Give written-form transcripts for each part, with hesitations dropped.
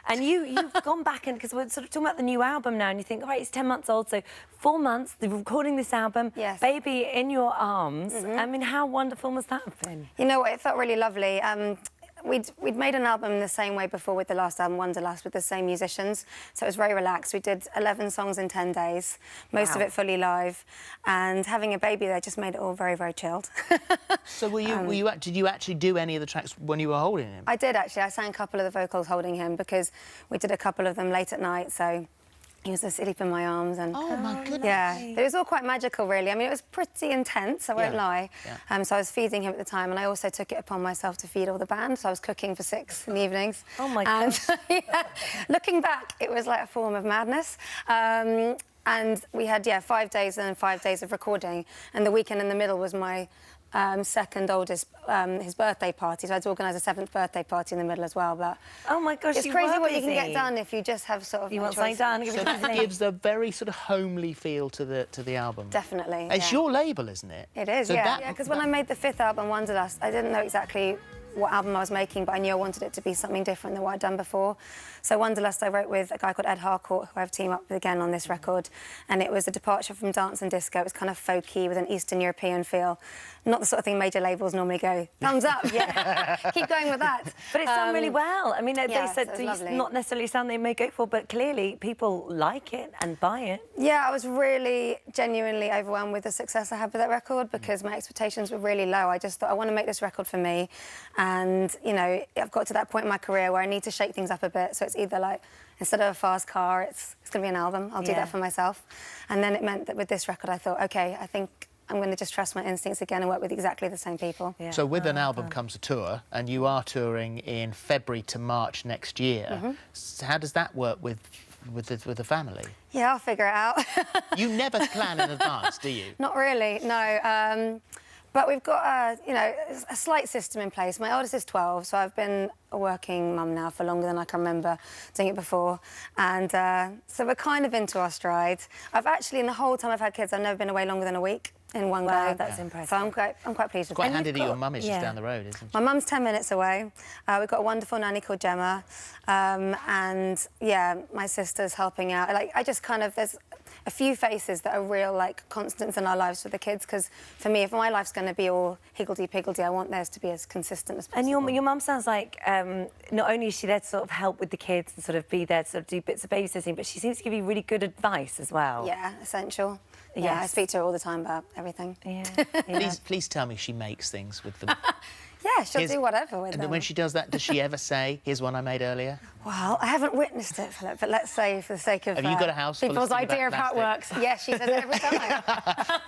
And you've gone back, and because we're sort of talking about the new album now, and you think, all right, it's 10 months old, so 4 months, they're recording this album, Yes. baby in your arms. I mean, how wonderful must that have been? You know what, it felt really lovely. We'd made an album the same way before with the last album, Wanderlust, with the same musicians, so it was very relaxed. We did 11 songs in 10 days, most of it fully live, and having a baby there just made it all very, very chilled. So did you actually do any of the tracks when you were holding him? I did, actually. I sang a couple of the vocals holding him because we did a couple of them late at night, so he was asleep in my arms. And Oh, my goodness. yeah, it was all quite magical, really. I mean, it was pretty intense, I won't lie. Yeah. So I was feeding him at the time, and I also took it upon myself to feed all the band, so I was cooking for 6 in the evenings. Oh, my God. Yeah, looking back, it was like a form of madness. And we had, 5 days and 5 days of recording, and the weekend in the middle was my second oldest, his birthday party, so I had to organise a 7th birthday party in the middle as well. But oh my gosh, it's you crazy were what you can get busy. done if you just have sort of You want choice. something done? So that gives a very sort of homely feel to the album. Definitely. It's yeah. your label, isn't it? It is, So yeah. Because when I made the 5th album, Wanderlust, I didn't know exactly what album I was making, but I knew I wanted it to be something different than what I'd done before. So Wanderlust I wrote with a guy called Ed Harcourt, who I've teamed up with again on this record, and it was a departure from dance and disco. It was kind of folky with an Eastern European feel. Not the sort of thing major labels normally go, thumbs up, yeah, keep going with that. But it's done really well. I mean, they yeah, said so it was it's lovely. not necessarily a sound they may go for, but clearly people like it and buy it. Yeah, I was really genuinely overwhelmed with the success I had with that record because my expectations were really low. I just thought, I want to make this record for me. And, you know, I've got to that point in my career where I need to shake things up a bit. So it's either like, instead of a fast car, it's going to be an album. I'll do that for myself. And then it meant that with this record, I thought, OK, I think I'm going to just trust my instincts again and work with exactly the same people. Yeah. So with an album comes a tour, and you are touring in February to March next year. So how does that work with the family? Yeah, I'll figure it out. You never plan in advance, do you? Not really, no. But we've got, you know, a slight system in place. My oldest is 12, so I've been a working mum now for longer than I can remember doing it before. And so we're kind of into our stride. I've actually, in the whole time I've had kids, I've never been away longer than a week in one Wow, go. that's impressive. So I'm quite pleased with Quite that. handy that your mum is just yeah. down the road, isn't she? My mum's 10 minutes away. We've got a wonderful nanny called Gemma. And, yeah, my sister's helping out. Like, I just kind of, there's a few faces that are real, like, constants in our lives for the kids, because for me, if my life's going to be all higgledy-piggledy, I want theirs to be as consistent as possible. And your mum sounds like not only is she there to sort of help with the kids and sort of be there to sort of do bits of babysitting, but she seems to give you really good advice as well. Yeah, essential. Yeah, Yes. I speak to her all the time about everything. Yeah. Please tell me she makes things with them. Yeah, she'll do whatever with And them. when she does that, does she ever say, "Here's one I made earlier"? Well, I haven't witnessed it, Philip, but let's say for the sake of Have you got a house full of people's things about idea of how it works. plastic? Yeah, she says it every time.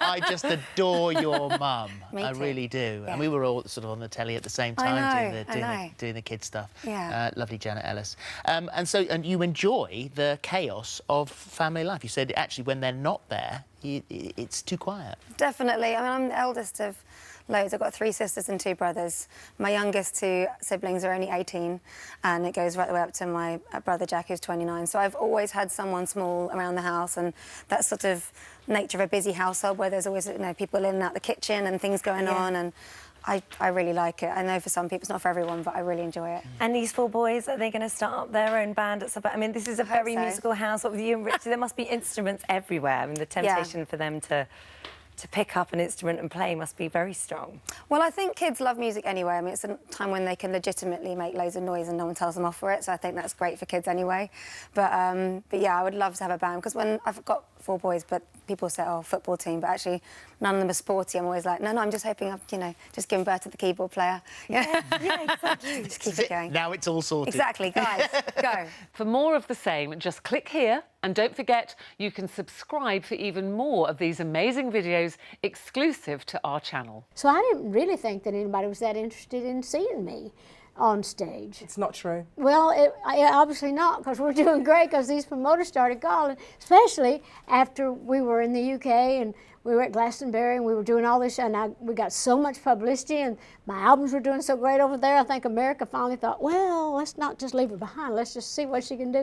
I just adore your mum. Me I too. really do. Yeah. And we were all sort of on the telly at the same I time know, doing the kids stuff. Yeah. Lovely Janet Ellis. And you enjoy the chaos of family life. You said actually when they're not there, it's too quiet. Definitely. I mean, I'm the eldest of loads. I've got 3 sisters and 2 brothers. My youngest 2 siblings are only 18, and it goes right the way up to my brother Jack, who's 29. So I've always had someone small around the house, and that sort of nature of a busy household where there's always, you know, people in and out the kitchen and things going on, and I really like it. I know for some people it's not for everyone, but I really enjoy it. And these 4 boys, are they going to start up their own band at some point? I mean, this is a very musical house. With you and Richie, there must be instruments everywhere. I mean, the temptation for them to pick up an instrument and play must be very strong. Well, I think kids love music anyway. I mean, it's a time when they can legitimately make loads of noise and no one tells them off for it, so I think that's great for kids anyway. But yeah, I would love to have a band, because when I've got 4 boys, but people say, oh, football team, but actually none of them are sporty. I'm always like, no, I'm just hoping I've, you know, just given birth to the keyboard player. Yeah, exactly. Just keep it going. Now it's all sorted. Exactly, guys, go. For more of the same, just click here, and don't forget you can subscribe for even more of these amazing videos exclusive to our channel. So I didn't really think that anybody was that interested in seeing me on stage. It's not true. Well, obviously not, because we're doing great, because these promoters started calling, especially after we were in the UK and we were at Glastonbury and we were doing all this, and we got so much publicity, and my albums were doing so great over there. I think America finally thought, well, let's not just leave her behind. Let's just see what she can do.